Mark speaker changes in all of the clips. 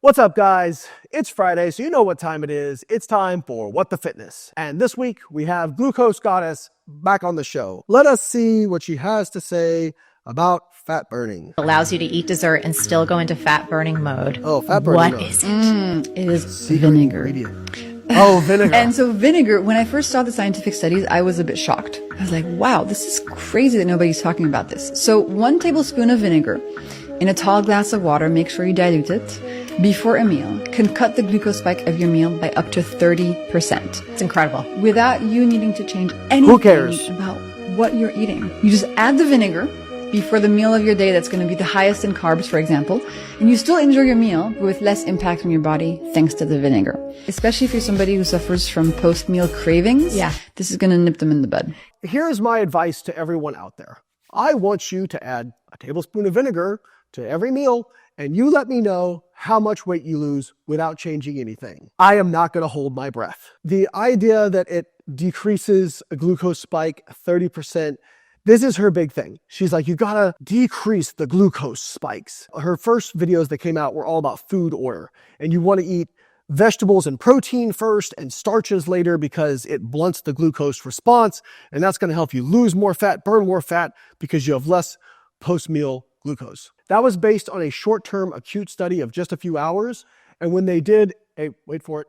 Speaker 1: What's up, guys? It's Friday, so you know what time it is. It's time for What the Fitness. And this week, we have Glucose Goddess back on the show. Let us see what she has to say about fat burning.
Speaker 2: Allows you to eat dessert and still go into fat burning mode.
Speaker 1: Oh, fat burning mode.
Speaker 2: What is it?
Speaker 3: It is vinegar.
Speaker 1: Oh, vinegar.
Speaker 3: And so vinegar, when I first saw the scientific studies, I was a bit shocked. I was like, wow, this is crazy that nobody's talking about this. So 1 tablespoon of vinegar in a tall glass of water, make sure you dilute it, before a meal, can cut the glucose spike of your meal by up to 30%.
Speaker 2: It's incredible.
Speaker 3: Without you needing to change anything
Speaker 1: cares?
Speaker 3: about what you're eating. You just add the vinegar before the meal of your day that's going to be the highest in carbs, for example, and you still enjoy your meal, but with less impact on your body thanks to the vinegar. Especially if you're somebody who suffers from post-meal cravings, this is going to nip them in the bud.
Speaker 1: Here's my advice to everyone out there. I want you to add a tablespoon of vinegar to every meal, and you let me know how much weight you lose without changing anything. I am not going to hold my breath. The idea that it decreases a glucose spike 30%, this is her big thing. She's like, you gotta decrease the glucose spikes. Her first videos that came out were all about food order, and you want to eat vegetables and protein first and starches later because it blunts the glucose response, and that's going to help you lose more fat, burn more fat, because you have less post-meal glucose. That was based on a short-term acute study of just a few hours, and when they did a, wait for it,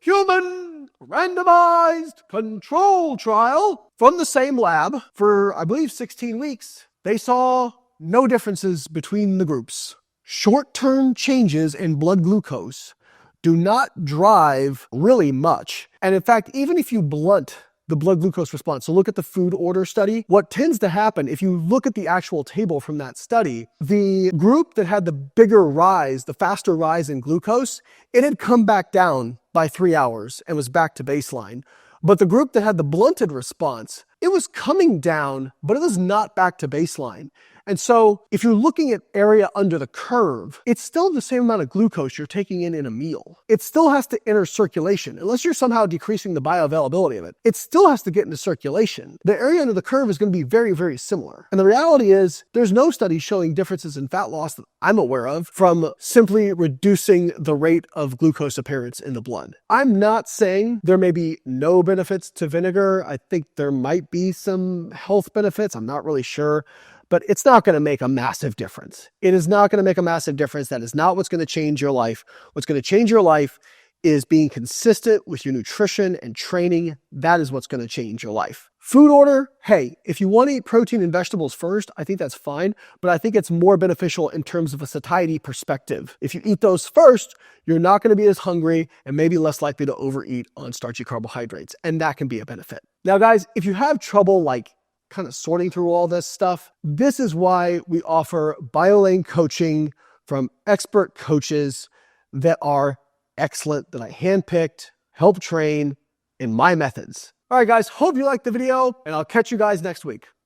Speaker 1: human randomized control trial from the same lab for, I believe, 16 weeks, they saw no differences between the groups. Short-term changes in blood glucose do not drive really much. And in fact, even if you blunt the blood glucose response, so look at the food order study, what tends to happen, if you look at the actual table from that study, the group that had the bigger rise, the faster rise in glucose, it had come back down by 3 hours and was back to baseline. But the group that had the blunted response, it was coming down, but it was not back to baseline. And so if you're looking at area under the curve, it's still the same amount of glucose you're taking in a meal. It still has to enter circulation. Unless you're somehow decreasing the bioavailability of it, it still has to get into circulation. The area under the curve is going to be very, very similar. And the reality is there's no study showing differences in fat loss that I'm aware of from simply reducing the rate of glucose appearance in the blood. I'm not saying there may be no benefits to vinegar. I think there might be some health benefits. I'm not really sure. But it's not going to make a massive difference. It is not going to make a massive difference. That is not what's going to change your life. What's going to change your life is being consistent with your nutrition and training. That is what's going to change your life. Food order, hey, if you want to eat protein and vegetables first, I think that's fine. But I think it's more beneficial in terms of a satiety perspective. If you eat those first, you're not going to be as hungry and maybe less likely to overeat on starchy carbohydrates. And that can be a benefit. Now, guys, if you have trouble kind of sorting through all this stuff, this is why we offer BioLayne coaching from expert coaches that are excellent, that I handpicked, help train in my methods. All right, guys, hope you liked the video, and I'll catch you guys next week.